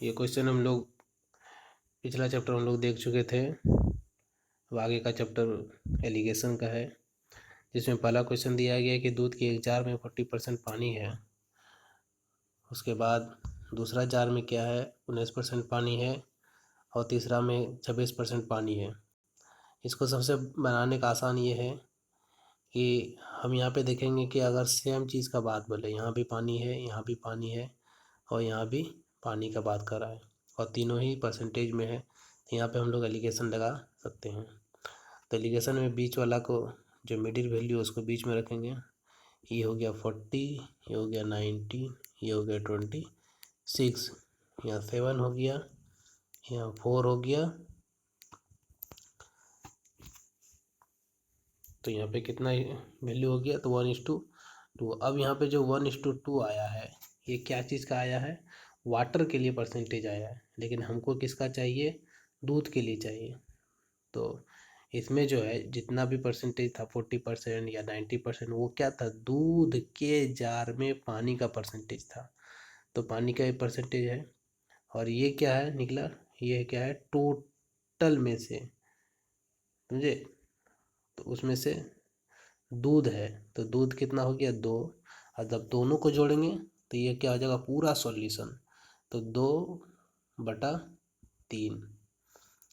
ये क्वेश्चन हम लोग पिछला चैप्टर हम लोग देख चुके थे। अब आगे का चैप्टर एलिगेशन का है, जिसमें पहला क्वेश्चन दिया गया है कि दूध के एक जार में 40% पानी है। उसके बाद दूसरा जार में क्या है, 19% पानी है, और तीसरा में 26% पानी है। इसको सबसे बनाने का आसान ये है कि हम यहाँ पे देखेंगे कि अगर सेम चीज़ का बात बोले, यहाँ भी पानी है, यहाँ भी पानी है, और यहाँ भी पानी का बात कर रहा है, और तीनों ही परसेंटेज में है, तो यहाँ पे हम लोग एलिगेशन लगा सकते हैं। तो एलिगेशन में बीच वाला को, जो मिडिल वैल्यू उसको बीच में रखेंगे। ये हो गया 40, ये हो गया 90, ये हो गया 26, यहाँ 7 हो गया, यहाँ 4 हो गया, तो यहाँ पे कितना वैल्यू हो गया, तो 1:2। अब यहाँ पे जो 1:2 आया है, ये क्या चीज़ का आया है, वाटर के लिए परसेंटेज आया है, लेकिन हमको किसका चाहिए, दूध के लिए चाहिए। तो इसमें जो है जितना भी परसेंटेज था 40% या 90%, वो क्या था, दूध के जार में पानी का परसेंटेज था। तो पानी का एक परसेंटेज है, और ये क्या है निकला, ये क्या है, टोटल में से, समझे, तो उसमें से दूध है, तो दूध कितना हो गया, 2। और जब दोनों को जोड़ेंगे तो ये क्या हो जाएगा, पूरा सॉल्यूशन, तो 2/3,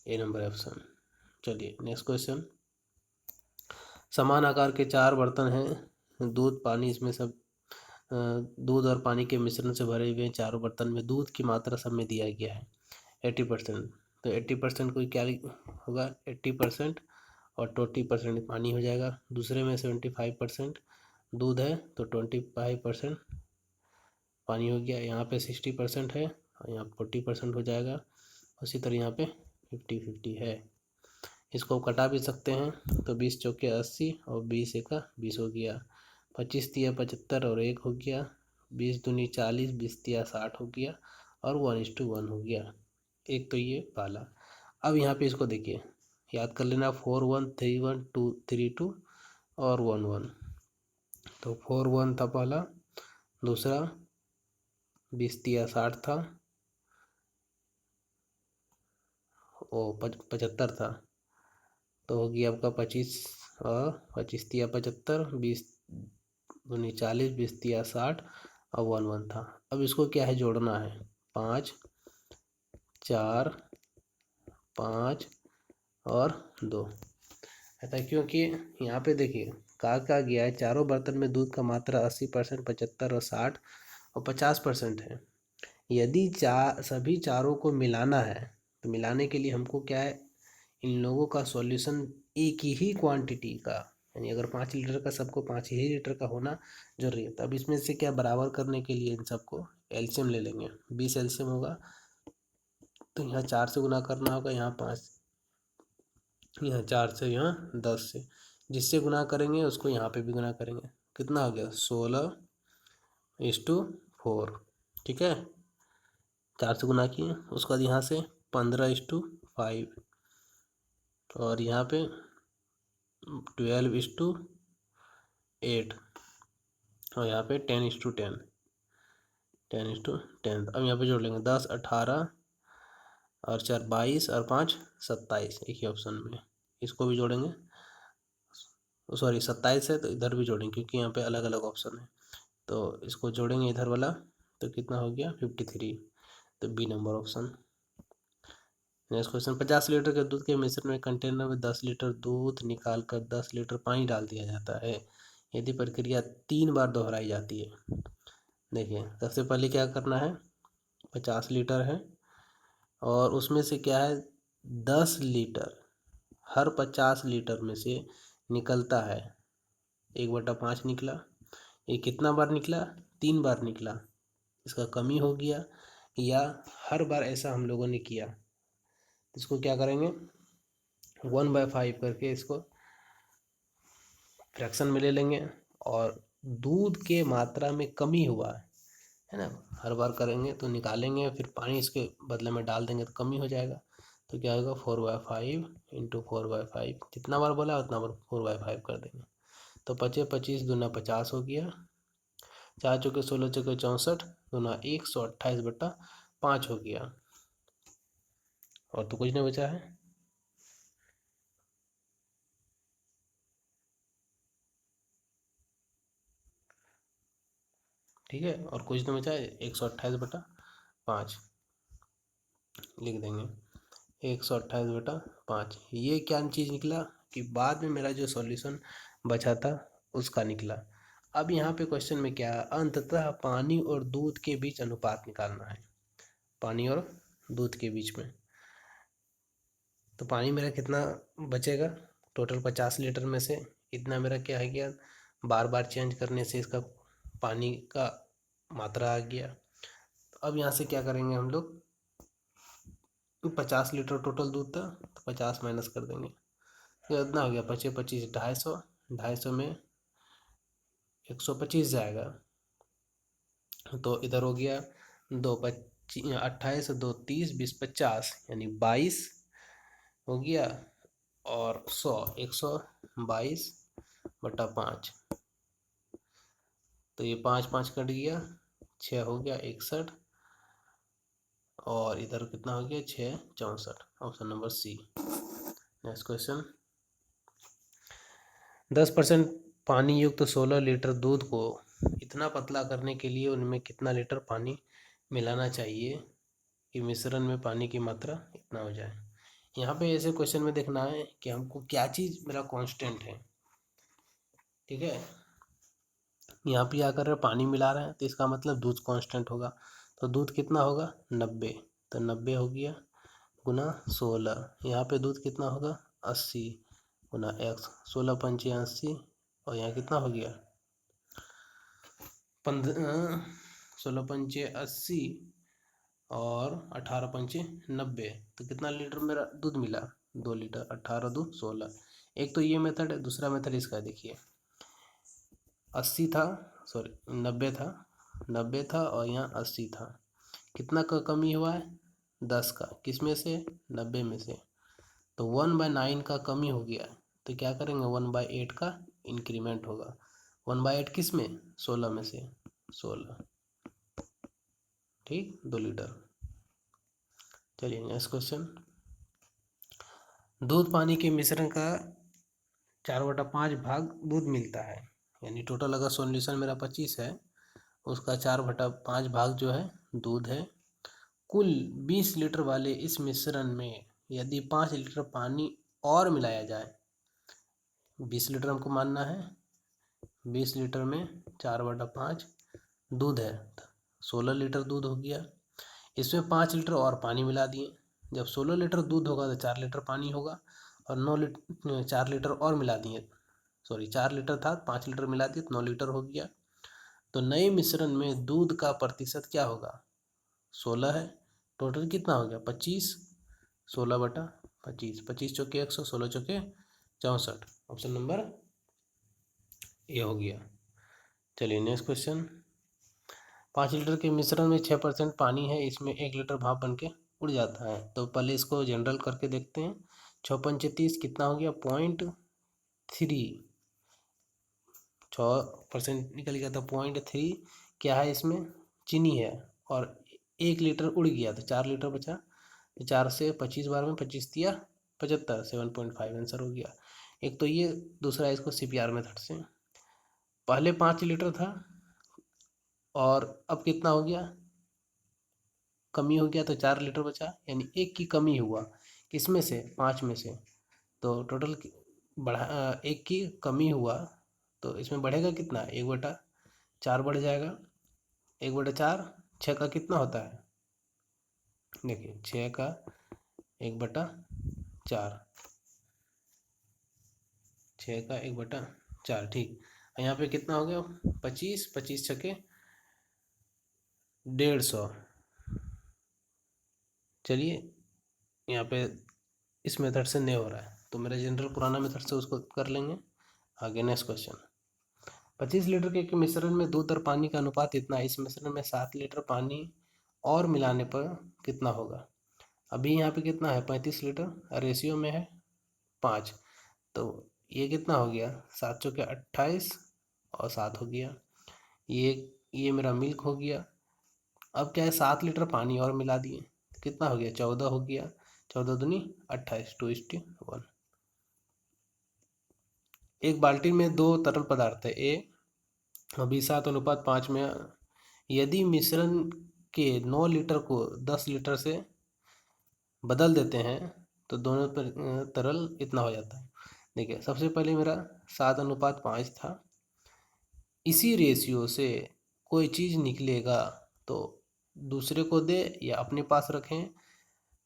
ए नंबर ऑप्शन। चलिए नेक्स्ट क्वेश्चन। समान आकार के 4 बर्तन हैं, दूध पानी इसमें सब दूध और पानी के मिश्रण से भरे हुए चारों बर्तन में दूध की मात्रा सब में दिया गया है 80%। तो 80% को क्या होगा, 80% और 20% पानी हो जाएगा। दूसरे में 75% दूध है, तो 25% पानी हो गया। यहाँ पे 60% है, और यहाँ 40% हो जाएगा। उसी तरह यहाँ पे 50-50 है। इसको कटा भी सकते हैं, तो 20 चौके 80 और 20 एका 20 हो गया। 25 तिया 75 और 1 हो गया। 20 दूनी 40, 20 तिया 60 हो गया, और 1:1 हो गया। एक तो ये पाला। अब यहाँ पे इसको देखिए, याद कर लेना, 4-1, 3-1, 2-3-2 और 1-1। तो 4-1 था पहला, दूसरा 20 तिया 60 था, ओ 75 था, तो हो गया आपका 25, और 25 तिया 75, 20 दूनी 40, 20 तिया 60 और 1-1 था। अब इसको क्या है, जोड़ना है, 5, 4, 5 और 2। ऐसा क्योंकि यहाँ पे देखिए कहा गया है, चारों बर्तन में दूध का मात्रा 80%, 75 और 60 और 50% है। यदि सभी चारों को मिलाना है, तो मिलाने के लिए हमको क्या है, इन लोगों का सॉल्यूशन एक ही क्वांटिटी का, यानी अगर 5 लीटर का सबको 5 ही लीटर का होना जरूरी है। तब इसमें से क्या बराबर करने के लिए इन सबको एलसीएम ले लेंगे। 20 एलसीएम होगा, तो यहाँ 4 से गुना करना होगा, यहाँ 5, यहाँ 4 से, यहाँ 10 से, जिससे गुना करेंगे उसको यहाँ पे भी गुना करेंगे। कितना हो गया, 16:4। ठीक है, 4 से गुना किए, उसके बाद यहाँ से 15:5, और यहाँ पे 12:8, और यहाँ पे 10:10, 10:10। अब यहाँ पे जोड़ लेंगे 10, 18 और 4, 22 और 5, 27, एक ही ऑप्शन में। इसको भी जोड़ेंगे, सॉरी 27 है तो इधर भी जोड़ेंगे, क्योंकि यहाँ पे अलग अलग ऑप्शन है, तो इसको जोड़ेंगे इधर वाला, तो कितना हो गया, 53, तो B number option. Next question. 50 litre के दूध के मिश्रण में कंटेनर में 10 लीटर दूध निकाल कर 10 लीटर पानी डाल दिया जाता है, यदि प्रक्रिया 3 बार दोहराई जाती है। देखिए सबसे पहले क्या करना है, 50 लीटर है, और उसमें से क्या है, 10 लीटर हर 50 लीटर में से निकलता है, 1/5 निकला। ये कितना बार निकला, 3 बार निकला। इसका कमी हो गया, या हर बार ऐसा हम लोगों ने किया, इसको क्या करेंगे, 1/5 करके इसको फ्रैक्शन में ले लेंगे, और दूध के मात्रा में कमी हुआ है ना, हर बार करेंगे तो निकालेंगे, फिर पानी इसके बदले में डाल देंगे तो कमी हो जाएगा। तो क्या होगा, 4/5 इंटू 4/5, जितना बार बोला उतना बार 4/5 कर देंगे। तो 25, 25 दूना 50 हो गया, 4 चौके 16 चौके 64, दूना 128/50 5 हो गया, और तो कुछ नहीं बचा है। ठीक है, और कुछ नहीं बचा है, 128/5 लिख देंगे। 128/5 ये क्या चीज़ निकला कि बाद में मेरा जो सॉल्यूशन बचा था उसका निकला। अब यहाँ पे क्वेश्चन में क्या है, अंततः पानी और दूध के बीच अनुपात निकालना है, पानी और दूध के बीच में। तो पानी मेरा कितना बचेगा, टोटल 50 लीटर में से इतना मेरा क्या है गया, बार बार चेंज करने से इसका पानी का मात्रा आ गया। तो अब यहाँ से क्या करेंगे हम लोग, 50 लीटर टोटल दूध था तो 50 माइनस कर देंगे, तो इतना हो गया, 25 250, 250 में 125 जाएगा, तो इधर हो गया 28 2 30 20 50 यानी 22 हो गया, और 122/5, तो ये 5 5 कट गया, 6 हो गया 61, और इधर कितना हो गया 6 64, option number C. Next question, 10% पानी युक्त 16 लीटर दूध को इतना पतला करने के लिए उनमें कितना लीटर पानी मिलाना चाहिए कि मिश्रण में पानी की मात्रा इतना हो जाए। यहाँ पे ऐसे क्वेश्चन में देखना है कि हमको क्या चीज़ मेरा कांस्टेंट है। ठीक है, यहाँ पे आकर पानी मिला रहे हैं तो इसका मतलब दूध कांस्टेंट होगा, तो दूध कितना होगा 90, तो 90 हो गया गुना 16, यहाँ पे दूध कितना होगा 80 गुना x, 16×5 = 80, और यहाँ कितना हो गया 16×5 = 80 और 18×5 = 90, तो कितना लीटर मेरा दूध मिला 2 लीटर, 18×2 = 16। एक तो ये मेथड है, दूसरा मेथड इसका देखिए, 80 था, सॉरी 90 था, 90 था और यहाँ 80 था, कितना का कमी हुआ है 10 का, किस में से 90 में से, तो 1/9 का कमी हो गया, तो क्या करेंगे 1/8 का इंक्रीमेंट होगा, 1/8 किस में 16 में से 16, ठीक 2 लीटर। चलिए नेक्स्ट क्वेश्चन, दूध पानी के मिश्रण का 4/5 भाग दूध मिलता है, यानी टोटल अगर सॉल्यूशन मेरा 25 है उसका 4/5 भाग जो है दूध है। कुल 20 लीटर वाले इस मिश्रण में यदि 5 लीटर पानी और मिलाया जाए, 20 लीटर हमको मानना है, 20 लीटर में 4/5 दूध है, 16 लीटर दूध हो गया, इसमें 5 लीटर और पानी मिला दिए, जब 16 लीटर दूध होगा तो 4 लीटर पानी होगा, और 4 लीटर और मिला दिए, सॉरी 4 लीटर था 5 लीटर मिला दिए तो 9 लीटर हो गया, तो नए मिश्रण में दूध का प्रतिशत क्या होगा 16 है, टोटल कितना हो गया 25, 16/25, 25 चौके 100, 16 चौके 64, ऑप्शन नंबर ए हो गया। चलिए नेक्स्ट क्वेश्चन, 5 लीटर के मिश्रण में 6% पानी है, इसमें 1 लीटर भाप बन के उड़ जाता है, तो पहले इसको जनरल करके देखते हैं, 6×5 = 30, कितना हो गया 0.3, 6% निकल गया, तो 0.3 क्या है इसमें चीनी है, और 1 लीटर उड़ गया तो 4 लीटर बचा, 4 से 25 बार में 25×3 = 75, 7.5 आंसर हो गया। एक तो ये, दूसरा इसको CPR मेथड से, पहले 5 लीटर था और अब कितना हो गया कमी हो गया, तो 4 लीटर बचा, यानी 1 की कमी हुआ, किसमें से 5 में से, तो टोटल बढ़ा 1 की कमी हुआ, तो इसमें बढ़ेगा कितना 1/4 बढ़ जाएगा, 1/4 6 का कितना होता है, देखिए 6 का 1/4, 6 का 1/4, ठीक, यहाँ पे कितना हो गया 25, 25 छके 150, चलिए यहाँ पे इस मेथड से नहीं हो रहा है तो मेरा जनरल पुराना मेथड से उसको कर लेंगे। आगे नेक्स्ट क्वेश्चन, 25 लीटर के मिश्रण में दूध और पानी का अनुपात इतना है, इस मिश्रण में 7 लीटर पानी और मिलाने पर कितना होगा। अभी यहाँ पे कितना है 35 लीटर, रेशियो में है 5, तो ये कितना हो गया 7 चौके 28 और 7 हो गया, ये मेरा मिल्क हो गया, अब क्या है, 7 लीटर पानी और मिला दिए, तो कितना हो गया, 14 हो गया। 14 दूनी 28, 2:1। एक बाल्टी में 2 तरल पदार्थ है ए, अभी 7:5 में। यदि मिश्रण के 9 लीटर को 10 लीटर से बदल देते हैं तो दोनों पर तरल इतना हो जाता है। देखिए, सबसे पहले मेरा 7:5 था। इसी रेशियो से कोई चीज़ निकलेगा तो दूसरे को दे या अपने पास रखें,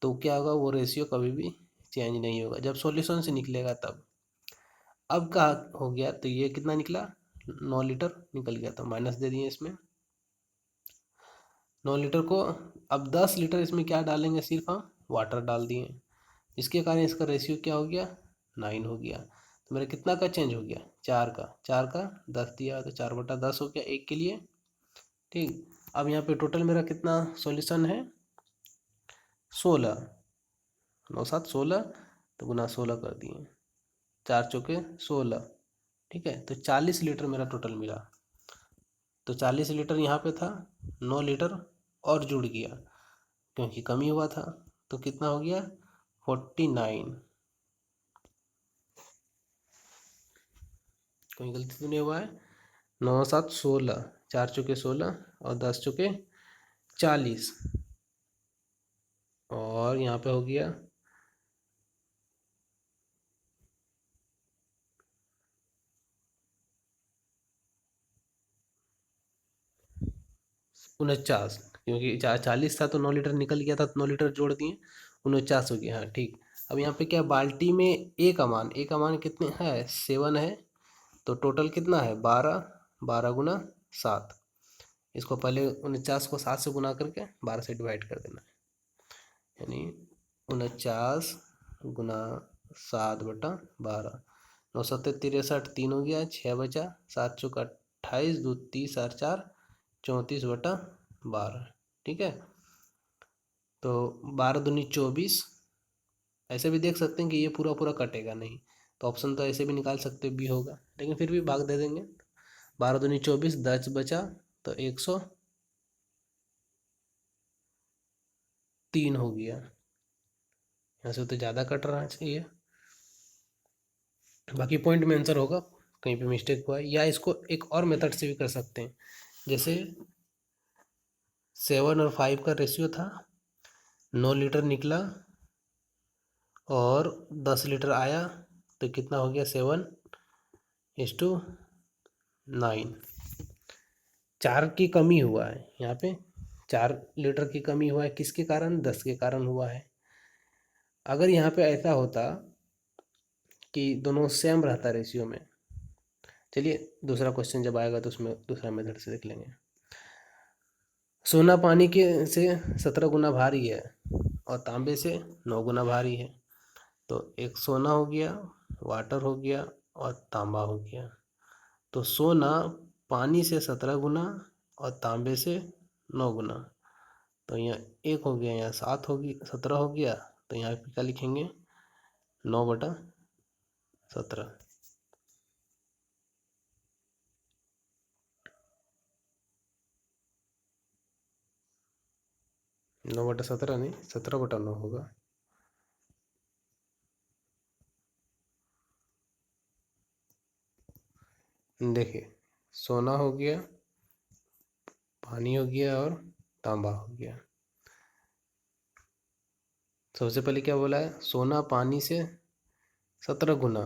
तो क्या होगा, वो रेशियो कभी भी चेंज नहीं होगा जब सॉल्यूशन से निकलेगा तब। अब क्या हो गया, तो ये कितना निकला, 9 लीटर निकल गया, तो माइनस दे दिए इसमें 9 लीटर को। अब 10 लीटर इसमें क्या डालेंगे, सिर्फ हम वाटर डाल दिए, इसके कारण इसका रेशियो क्या हो गया, 9 हो गया। तो मेरा कितना का चेंज हो गया, 4 का 10 दिया, तो 4/10 हो गया एक के लिए। ठीक, अब यहाँ पे टोटल मेरा कितना सॉल्यूशन है, 16। 9 7 16, तो गुना 16 कर दिए, 4 चौके 16। ठीक है, तो 40 लीटर मेरा टोटल मिला। तो 40 लीटर यहाँ पे था, 9 लीटर और जुड़ गया क्योंकि कमी हुआ था, तो कितना हो गया, 49। कोई गलती तो नहीं हुआ है। 9 7 16, 4 चौके 16 और 10 चौके 40, और यहाँ पे हो गया 49, क्योंकि 40 था तो 9 लीटर निकल गया था, तो 9 लीटर जोड़ दिए, 49 हो गया। हाँ ठीक। अब यहाँ पे क्या, बाल्टी में ए का मान कितने है, 7 है, तो टोटल कितना है, 12। 12 गुना 7, इसको पहले 49 को 7 से गुना करके 12 से डिवाइड कर देना है, यानी 49 गुना 7/12। 9 7 63, 3 हो गया, 6 बचा, 7 चौका 28, 2 30 और 4 34/12। ठीक है, तो 12 दूनी 24। ऐसे भी देख सकते हैं कि ये पूरा पूरा कटेगा नहीं, तो ऑप्शन तो ऐसे भी निकाल सकते भी होगा, लेकिन फिर भी भाग दे देंगे। 12 दूनी 24, 10 बचा, तो 103 हो गया। यहाँ से तो ज़्यादा कट रहा चाहिए, बाकी पॉइंट में आंसर होगा, कहीं पे मिस्टेक हुआ है। या इसको एक और मेथड से भी कर सकते हैं, जैसे 7 और 5 का रेशियो था, 9 लीटर निकला और 10 लीटर आया, तो कितना हो गया, 7:9। 4 की कमी हुआ है यहाँ पे, 4 लीटर की कमी हुआ है, किसके कारण, 10 के कारण हुआ है। अगर यहाँ पे ऐसा होता कि दोनों सेम रहता रेशियो में, चलिए दूसरा क्वेश्चन जब आएगा तो उसमें दूसरा मेथड से देख लेंगे। सोना पानी के से 17 गुना भारी है और तांबे से 9 गुना भारी है, तो एक सोना हो गया, वाटर हो गया और तांबा हो गया। तो सोना पानी से 17 गुना और तांबे से 9 गुना, तो यहाँ 1 हो गया, यहाँ 7 होगी, 17 हो गया, तो यहाँ पे क्या लिखेंगे, 9/17। 9/17 नहीं, 17/9 होगा। देखिए, सोना हो गया, पानी हो गया और तांबा हो गया। सबसे पहले क्या बोला है, सोना पानी से 17 गुना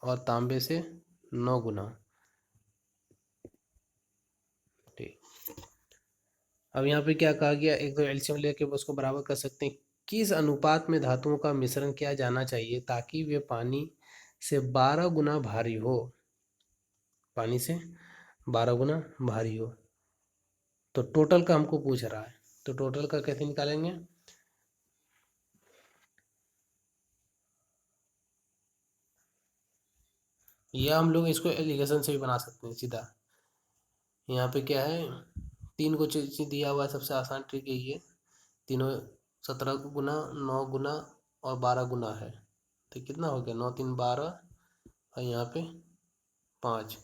और तांबे से 9 गुना। ठीक, अब यहाँ पे क्या कहा गया, एक दो एलसीएम लेके उसको बराबर कर सकते हैं। किस अनुपात में धातुओं का मिश्रण किया जाना चाहिए ताकि वे पानी से 12 गुना भारी हो, पानी से 12 गुना भारी हो। तो टोटल का हमको पूछ रहा है, तो टोटल का कैसे निकालेंगे, या हम लोग इसको एलिगेशन से भी बना सकते हैं सीधा। यहाँ पे क्या है, 3 को चीज दिया हुआ है, सबसे आसान ट्रिक यही है, तीनों 17 गुना, 9 गुना और 12 गुना है, तो कितना हो गया, 9 3 12 और यहाँ पे 5,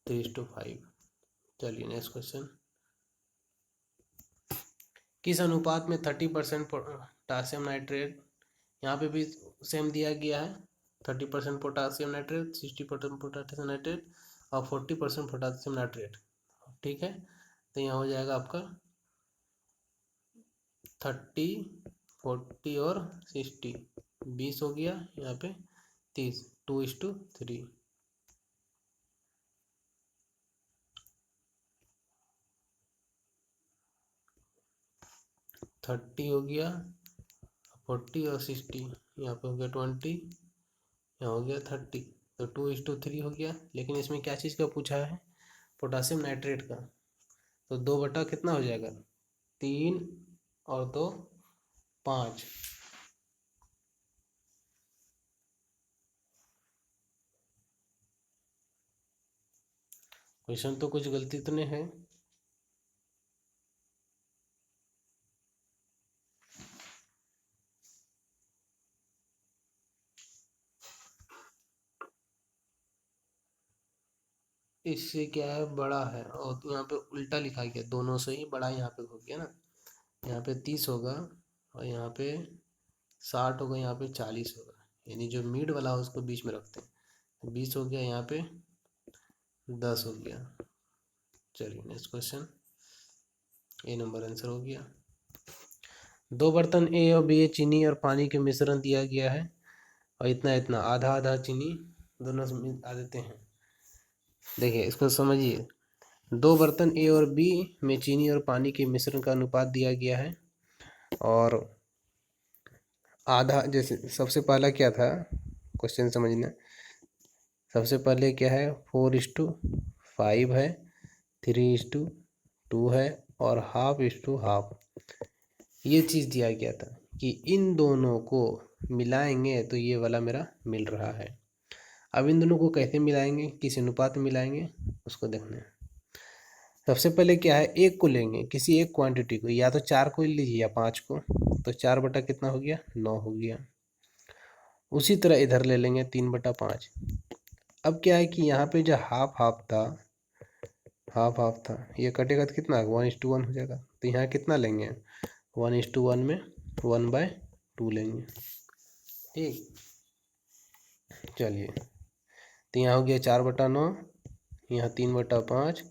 3:5। चलिए नेक्स्ट क्वेश्चन। किस अनुपात में 30% पोटासियम नाइट्रेट, यहाँ पे भी सेम दिया गया है, 30% पोटासियम नाइट्रेट, 60% पोटासियम नाइट्रेट और 40% पोटासियम नाइट्रेट। ठीक है, तो यहाँ हो जाएगा आपका 30, 40 और 60, 20 हो गया, यहाँ पे 30, 2:3। 30 हो गया, 40 और 60, यहाँ पे हो गया 20, यहाँ हो गया 30, तो 2:3 हो गया। लेकिन इसमें क्या चीज़ का पूछा है? पोटासियम नाइट्रेट का। तो 2 बटा कितना हो जाएगा? 3 और 2 5। क्वेश्चन तो कुछ गलती तो नहीं है? इससे क्या है, बड़ा है, और यहाँ पे उल्टा लिखा गया, दोनों से ही बड़ा यहाँ पे हो गया ना। यहाँ पे 30 होगा और यहाँ पे 60 होगा, यहाँ पे 40 होगा, यानी जो मिड वाला है उसको बीच में रखते हैं। 20 हो गया, यहाँ पे 10 हो गया। चलिए नेक्स्ट क्वेश्चन, ए नंबर आंसर हो गया। 2 बर्तन ए और बी चीनी और पानी के मिश्रण दिया गया है और इतना इतना आधा आधा चीनी दोनों आ देते हैं। देखिए इसको समझिए, 2 बर्तन ए और बी में चीनी और पानी के मिश्रण का अनुपात दिया गया है और आधा, जैसे सबसे पहला क्या था क्वेश्चन समझना, सबसे पहले क्या है 4:5 है, 3:2 है और 1/2:1/2। ये चीज़ दिया गया था कि इन दोनों को मिलाएंगे तो ये वाला मेरा मिल रहा है। अब इन दोनों को कैसे मिलाएंगे, किस अनुपात में मिलाएंगे उसको देखना है। सबसे पहले क्या है, एक को लेंगे, किसी एक क्वांटिटी को, या तो 4 को लीजिए या 5 को, तो 4 बटा कितना हो गया, 9 हो गया। उसी तरह इधर ले लेंगे 3/5। अब क्या है कि यहाँ पे जो हाफ हाफ था, हाफ हाफ था, ये कटेगा तो कितना 1:1 हो जाएगा। तो यहाँ कितना लेंगे, 1:1 में 1/2 लेंगे। ठीक, चलिए, तो यहाँ हो गया 4/9, यहाँ 3/5,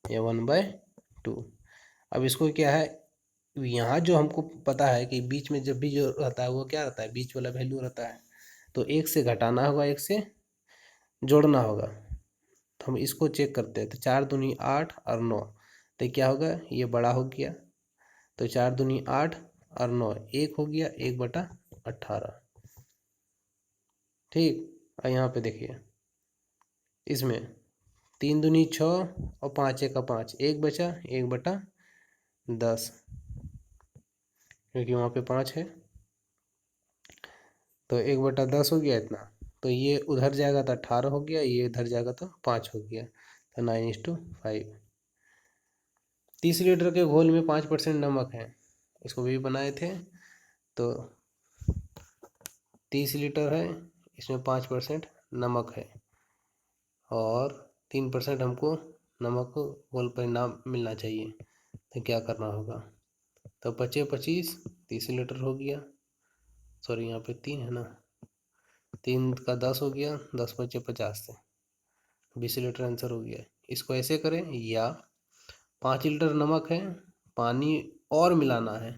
या 1/2। अब इसको क्या है, यहाँ जो हमको पता है कि बीच में जब भी जो रहता है वो क्या रहता है, बीच वाला वैल्यू रहता है, तो एक से घटाना होगा, एक से जोड़ना होगा। तो हम इसको चेक करते हैं, तो 4 दूनी 8 और 9, तो क्या होगा, ये बड़ा हो गया, तो 4 दूनी 8 और 9 1 हो गया, 1/18। ठीक, और यहाँ पे देखिए इसमें 3 दूनी 6 और 5 1 का 5, 1 बचा, 1/10, क्योंकि वहाँ पे 5 है, तो 1/10 हो गया इतना। तो ये उधर जाएगा तो 18 हो गया, ये इधर जाएगा तो 5 हो गया, तो 9:5। 30 लीटर के घोल में 5% नमक है, इसको भी बनाए थे। तो 30 लीटर है, इसमें 5% नमक है और 3% हमको नमक को घोल परिणाम मिलना चाहिए। तो क्या करना होगा, तो 25 30 लीटर हो गया, सॉरी यहाँ पे 3 है ना, 3 का 10 हो गया, 10 बचे 50 से 20 लीटर आंसर हो गया। इसको ऐसे करें, या 5 लीटर नमक है, पानी और मिलाना है,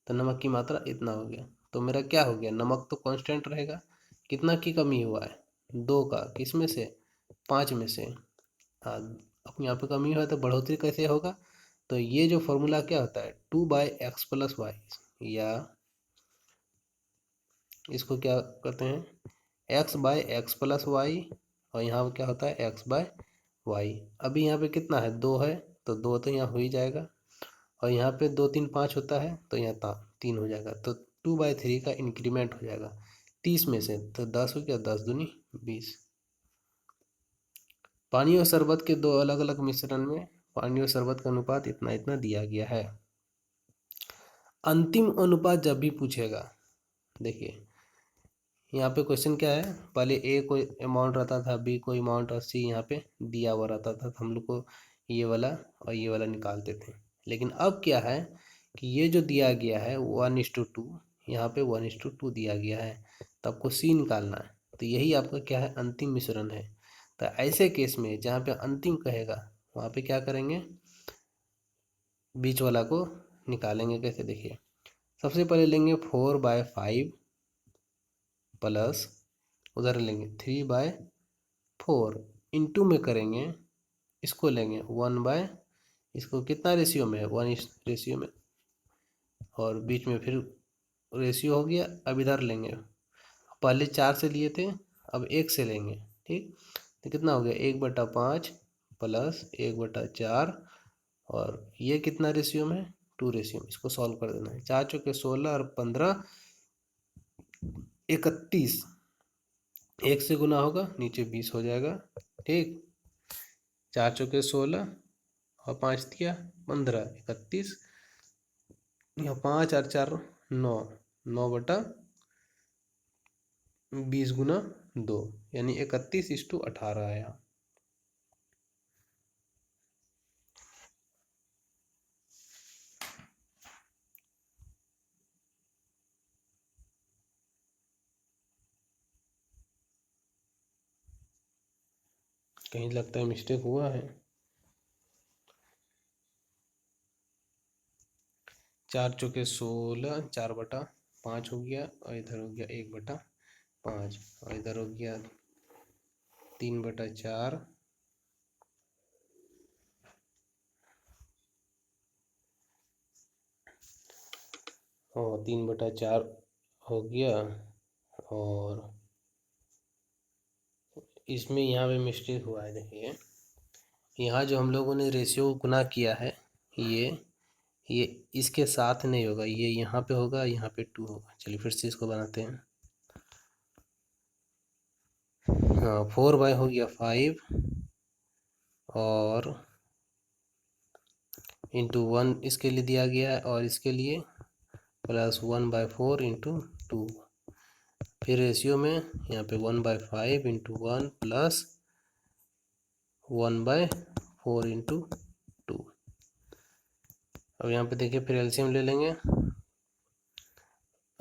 तो नमक की मात्रा इतना हो गया। तो मेरा क्या हो गया, नमक तो कांस्टेंट रहेगा, कितना की कमी हुआ है, 2 का, किस में से, 5 में से। हाँ, अब यहाँ पे कमी हुआ है तो बढ़ोतरी कैसे होगा, तो ये जो फॉर्मूला क्या होता है, 2/x+y, या इसको क्या करते हैं, x/x+y, और यहाँ क्या होता है x/y। अभी यहाँ पे कितना है, 2 है, तो 2 तो यहाँ हो ही जाएगा, और यहाँ पे 2 3 5 होता है, तो यहाँ 3 हो जाएगा, तो 2/3 का इंक्रीमेंट हो जाएगा 30 में से, तो 10 हो गया, 10 दूनी 20। पानी और शरबत के दो अलग अलग मिश्रण में पानी और शरबत का अनुपात इतना इतना दिया गया है। अंतिम अनुपात जब भी पूछेगा, देखिए यहाँ पे क्वेश्चन क्या है, पहले ए कोई अमाउंट रहता था, बी कोई अमाउंट और सी यहाँ पे दिया हुआ रहता था, तो हम लोग को ये वाला और ये वाला निकालते थे। लेकिन अब क्या है कि ये जो दिया गया है 1:2, यहाँ पे 1:2 दिया गया है, तो आपको C निकालना है। तो यही आपका क्या है, अंतिम मिश्रण है। तो ऐसे केस में जहाँ पे अंतिम कहेगा वहाँ पे क्या करेंगे, बीच वाला को निकालेंगे। कैसे, देखिए सबसे पहले लेंगे 4/5 प्लस, उधर लेंगे 3/4, इंटू में करेंगे, इसको लेंगे 1 इसको कितना रेशियो में है, 1 रेशियो में, और बीच में फिर रेशियो हो गया। अब इधर लेंगे, पहले 4 से लिए थे, अब 1 से लेंगे। ठीक, तो कितना हो गया, 1/5 प्लस 1/4, और ये कितना रेशियो में, 2 रेशियो में। इसको सॉल्व कर देना है। 4 चौके 16 और 15 31, 1 से गुना होगा, नीचे 20 हो जाएगा। ठीक, 4 चौके 16 और 5 दिया 15, 31, यहाँ 5 और 4 9, 9/20 गुना 2, यानी 31:18 है यहाँ। कहीं लगता है मिस्टेक हुआ है। 4 चौके 16, 4/5 हो गया, और इधर हो गया 1/5, और इधर हो गया 3/4, और 3/4 हो गया। और इसमें यहाँ पे मिस्टेक हुआ है, देखिए यहाँ जो हम लोगों ने रेशियो गुना किया है, ये इसके साथ नहीं होगा, ये यहाँ पे होगा, यहाँ पे 2 होगा। चलिए फिर से इसको बनाते हैं। हाँ, 4 हो गया 5, और इंटू 1 इसके लिए दिया गया है, और इसके लिए प्लस 1/4 इंटू 2। फिर रेशियो में यहाँ पे 1/5 इंटू 1 प्लस 1/4 इंटू 2। अब यहाँ पे देखिए फिर एलसीएम ले लेंगे,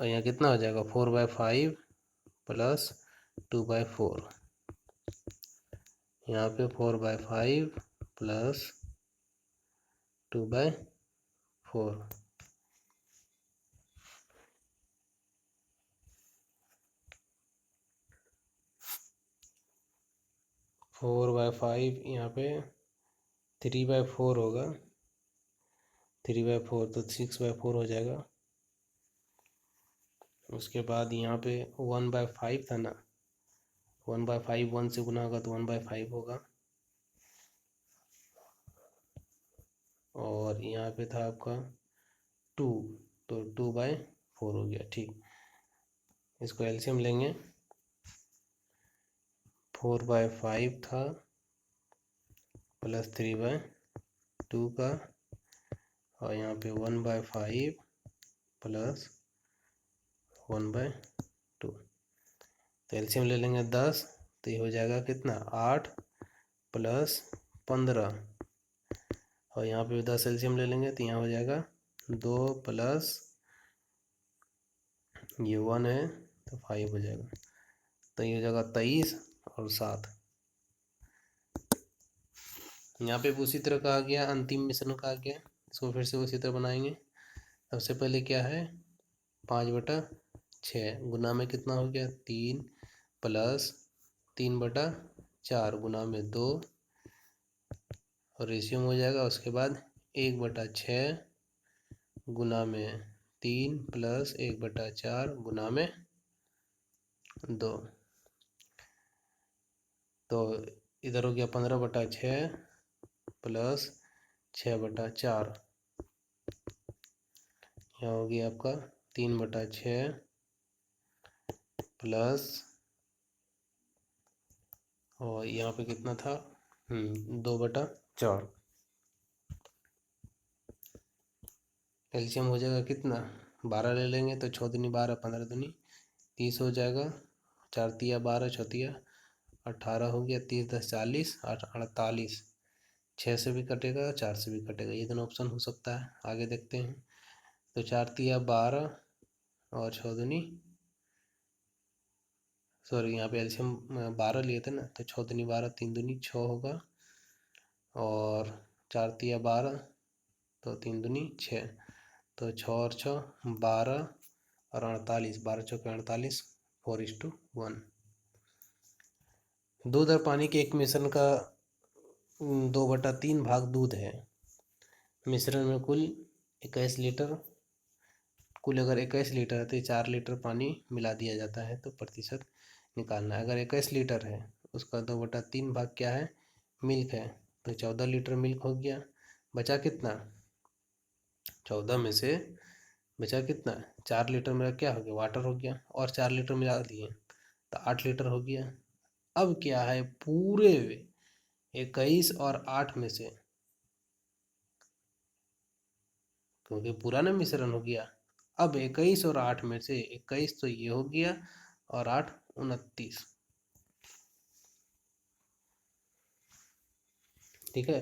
और यहाँ कितना हो जाएगा, 4/5 प्लस 2/4, यहाँ पे 4/5 प्लस 2/4। फोर बाय फाइव यहाँ पे 3/4 होगा, 3/4 तो 6/4 हो जाएगा। उसके बाद यहाँ पे 1/5 था ना, 1/5 1 से गुना होगा तो 1/5 होगा, और यहाँ पे था आपका 2, तो 2/4 हो गया। ठीक, इसको एलसीएम लेंगे, 4/5 था प्लस 3/2 का, और यहाँ पे 1/5 प्लस 1/2, तो एलसीएम ले लेंगे 10, तो ये हो जाएगा कितना, 8 प्लस 15, और यहाँ पे 10 एलसीएम ले लेंगे तो यहाँ हो जाएगा 2 प्लस ये 1 है तो 5 हो जाएगा, तो ये हो जाएगा 23 और 7। यहाँ पे उसी तरह कहा गया, अंतिम मिश्रण कहा गया, इसको फिर से उसी तरह बनाएंगे। सबसे पहले क्या है, 5/6 गुना में कितना हो गया, 3 प्लस 3/4 गुना में 2, और रेशियो में हो जाएगा। उसके बाद 1/6 गुना में 3 प्लस 1/4 गुना में 2, तो इधर हो गया 15/6 प्लस 6/4, यहाँ हो गया आपका 3/6 प्लस, और यहाँ पे कितना था, 2/4। एलसीएम हो जाएगा कितना, 12 ले लेंगे तो 6 दूनी 12, 15 दूनी 30 हो जाएगा, 4 तिया 12, 6 तिया 18 हो गया, 30 10 40, 48, 6 से भी कटेगा 4 से भी कटेगा, ये दोनों ऑप्शन हो सकता है। आगे देखते हैं, तो 4 तिया 12 और 6 दूनी, सॉरी यहाँ पे एल्शियम 12 लिए थे ना, तो 6 दूनी 12, 3 दूनी 6 होगा, और 4 तिया 12, तो 3 दूनी 6, तो 6 और 6 12 और 48, 12 चौके 48, 4:1। दूध और पानी के एक मिश्रण का 2/3 भाग दूध है। मिश्रण में कुल 21 लीटर, कुल अगर 21 लीटर है तो 4 लीटर पानी मिला दिया जाता है, तो प्रतिशत निकालना है। अगर 21 लीटर है, उसका 2/3 भाग क्या है, मिल्क है, तो 14 लीटर मिल्क हो गया। बचा कितना, 14 में से बचा कितना, 4 लीटर मेरा क्या हो गया, वाटर हो गया, और 4 लीटर मिला दिए तो 8 लीटर हो गया। अब क्या है, पूरे 21 और 8 में से, क्योंकि पूरा ना मिश्रण हो गया, अब 21 और 8 में से 21 तो ये हो गया और 8 29, ठीक है।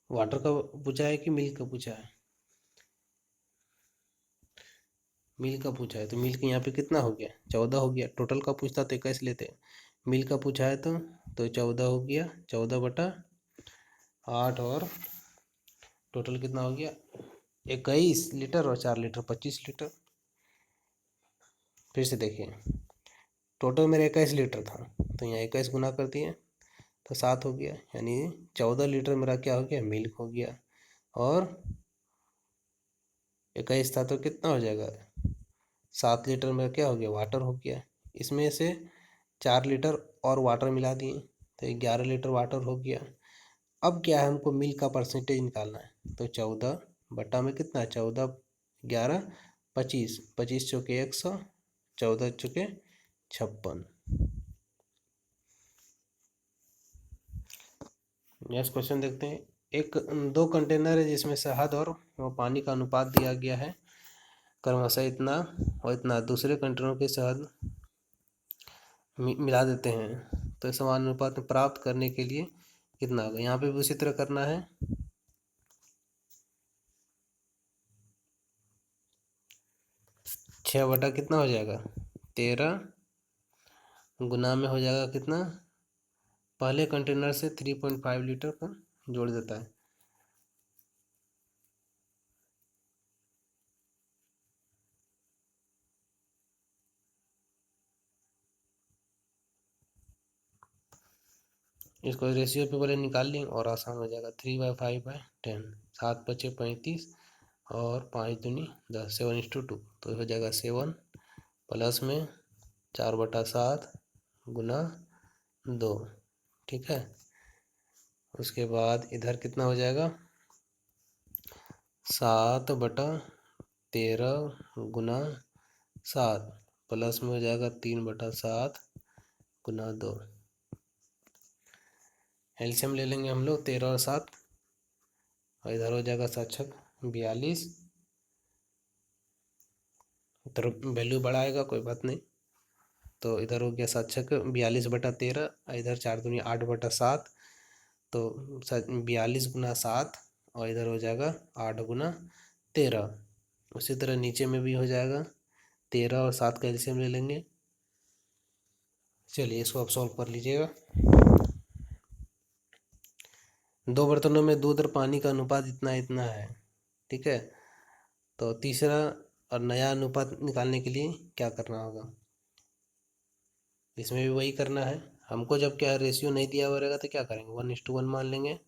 वाटर का पूछा है कि मिल्क का पूछा है, मिल्क का पूछा है, तो मिल्क यहाँ पे कितना हो गया, 14 हो गया। टोटल का पूछता तो 21 लेते, मिल्क का पूछा है तो 14 हो गया, 14/8, और टोटल कितना हो गया, 21 लीटर और 4 लीटर 25 लीटर। फिर से देखिए, टोटल मेरा 21 लीटर था, तो यहाँ 21 गुना कर दिए तो 7 हो गया, यानी 14 लीटर मेरा क्या हो गया, मिल्क हो गया, और 21 था तो कितना हो जाएगा, 7 लीटर मेरा क्या हो गया, वाटर हो गया। इसमें से 4 लीटर और वाटर मिला दिए तो 11 लीटर वाटर हो गया। अब क्या है, हमको मिल्क का परसेंटेज निकालना है, तो 14 बटा में कितना, 14 11 25, 25 चौके 100, 14 चौके 56। नेक्स्ट क्वेश्चन देखते हैं। एक 2 कंटेनर है जिसमें शहद और पानी का अनुपात दिया गया है, क्रमशः इतना और इतना। दूसरे कंटेनरों के शहद मिला देते हैं, तो समान अनुपात में प्राप्त करने के लिए कितना होगा। यहाँ पे भी उसी तरह करना है, 6 बटा कितना हो जाएगा, 13 गुना में हो जाएगा कितना, पहले कंटेनर से 3.5 लीटर का जोड़ देता है। इसको रेशियो पे पहले निकाल लें और आसान हो जाएगा। 3/5/10, 7×5 = 35 और 5×2 = 10, 7:2, तो हो जाएगा 7 प्लस में 4/7 गुना 2, ठीक है। उसके बाद इधर कितना हो जाएगा, 7/13 गुना 7 प्लस में हो जाएगा 3/7 गुना 2। एलसीएम ले लेंगे हम लोग, 13 और 7, और इधर हो जाएगा 7×6 = 42। इधर वैल्यू बढ़ाएगा, कोई बात नहीं, तो इधर हो गया 7×6 = 42/13, इधर 4×2 = 8/7, तो 42 गुना 7, और इधर हो जाएगा 8×13। उसी तरह नीचे में भी हो जाएगा, 13 और 7 का एलसीएम ले लेंगे। चलिए इसको आप सॉल्व कर लीजिएगा। 2 बर्तनों में दूध और पानी का अनुपात इतना इतना है, ठीक है। तो तीसरा और नया अनुपात निकालने के लिए क्या करना होगा, इसमें भी वही करना है। हमको जब क्या रेशियो नहीं दिया हुआ रहेगा तो क्या करेंगे, 1:1 मान लेंगे,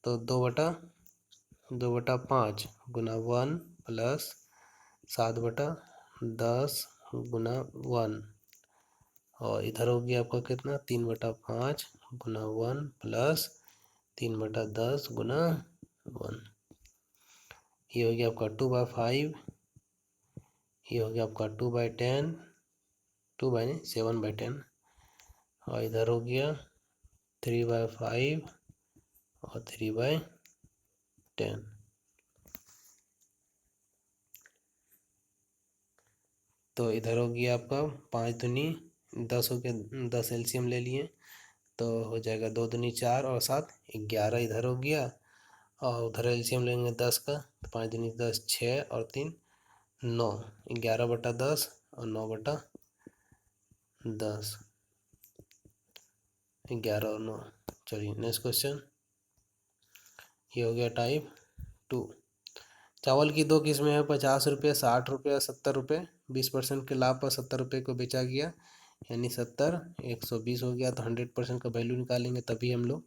तो 2/5 गुना 1 प्लस 7/10 गुना 1, और इधर हो गया आपका कितना, 3/5 गुना 1 प्लस 3/10 गुना 1। ये हो गया आपका 2/5, ये हो गया आपका 2/10, 7/10, और इधर हो गया 3/5 और 3/10। तो इधर हो गया आपका 5×2 = 10 हो गया, 10 एलसीएम ले लिए, तो हो जाएगा 2×2 = 4 और 7 = 11 इधर हो गया, और उधर एलसीएम लेंगे 10 का, तो 5 दूनी 10, 6 और 3 9, 11/10 और 9/10, 11 और 9। चलिए नेक्स्ट क्वेश्चन, ये हो गया टाइप 2। चावल की दो किस्में हैं, 50 रुपये, 60 रुपये, 70 रुपये। 20% के लाभ पर 70 रुपये को बेचा गया, यानी 70, 120 हो गया। तो 100% का वैल्यू निकालेंगे तभी हम लोग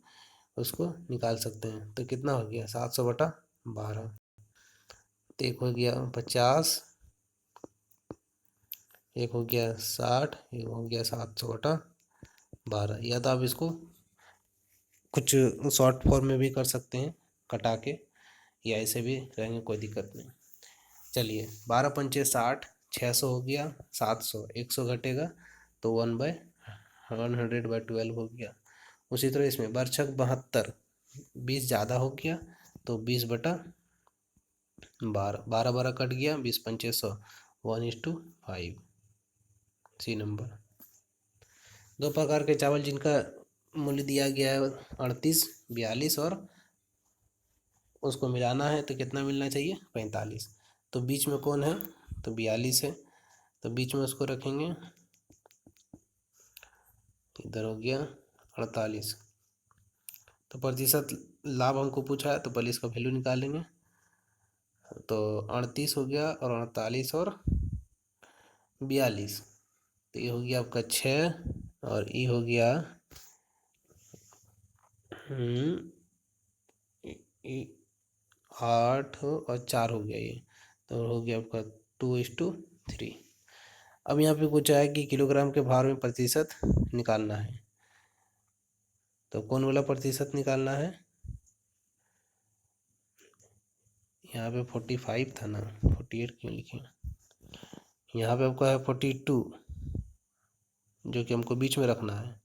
उसको निकाल सकते हैं। तो कितना हो गया, 700/12। तो एक हो गया 50, एक हो गया 60, एक हो गया 700/12। या तो आप इसको कुछ शॉर्ट फॉर्म में भी कर सकते हैं कटा के, या ऐसे भी रहेंगे, कोई दिक्कत नहीं। चलिए 12×5 = 60, 600 हो गया, 700, 100 घटेगा तो 1/100/12 हो गया। उसी तरह इसमें बरछक 72, 20 ज़्यादा हो गया तो 20/12, 12 12 कट गया, 20×5 = 100, 1:5। C number. दो प्रकार के चावल जिनका मूल्य दिया गया है 38, 42 और उसको मिलाना है तो कितना मिलना चाहिए, 45। तो बीच में कौन है, तो 42 है, तो बीच में उसको रखेंगे, इधर हो गया 48। तो प्रतिशत लाभ हमको पूछा है तो पहले इसका वैल्यू निकालेंगे। तो 38 हो गया और 48 और 42, तो ये हो गया आपका 6 और ये हो गया 8 और 4 हो गया ये, तो हो गया आपका 2:3। अब यहाँ पे पूछा है कि किलोग्राम के भार में प्रतिशत निकालना है, तो कौन वाला प्रतिशत निकालना है, यहाँ पे 45 था ना, 48 क्यों लिखे, यहाँ पे आपका है 42 जो कि हमको बीच में रखना है,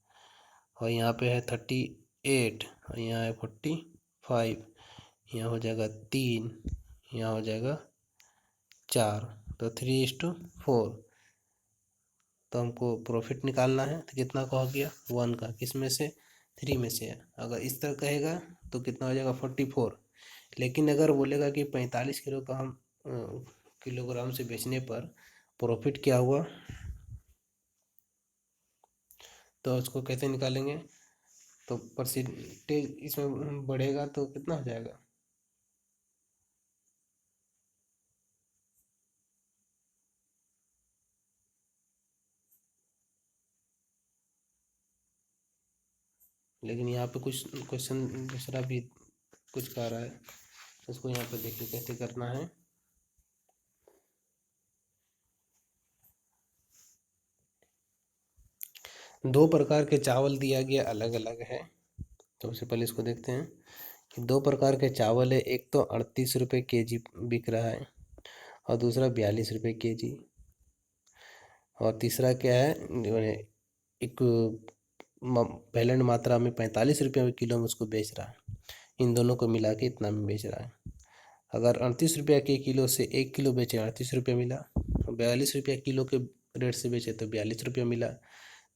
और यहाँ पे है 38 और यहाँ है 45, यहाँ हो जाएगा 3, यहाँ हो जाएगा 4, तो 3:4। तो हमको प्रॉफिट निकालना है, तो कितना का हो गया, 1 का, किस में से, 3 में से है। अगर इस तरह कहेगा तो कितना हो जाएगा, 44। लेकिन अगर बोलेगा कि 45 किलो का हम किलोग्राम से बेचने पर प्रॉफिट क्या हुआ, तो उसको कैसे निकालेंगे, तो परसेंटेज इसमें बढ़ेगा तो कितना हो जाएगा, लेकिन यहाँ पे कुछ क्वेश्चन दूसरा भी कुछ कह रहा है, उसको यहाँ पे देखिए कैसे करना है। दो प्रकार के चावल दिया गया अलग अलग है, तो सबसे पहले इसको देखते हैं कि दो प्रकार के चावल है, एक तो 38 रुपये केजी बिक रहा है और दूसरा 42 रुपये केजी, और तीसरा क्या है, एक बैलेंस मात्रा में 45 रुपये किलो में उसको बेच रहा है। इन दोनों को मिला के इतना में बेच रहा है। अगर 38 रुपये के किलो से 1 किलो बेचे 38 रुपये मिला, 42 रुपये किलो के रेट से बेचे तो 42 रुपये मिला।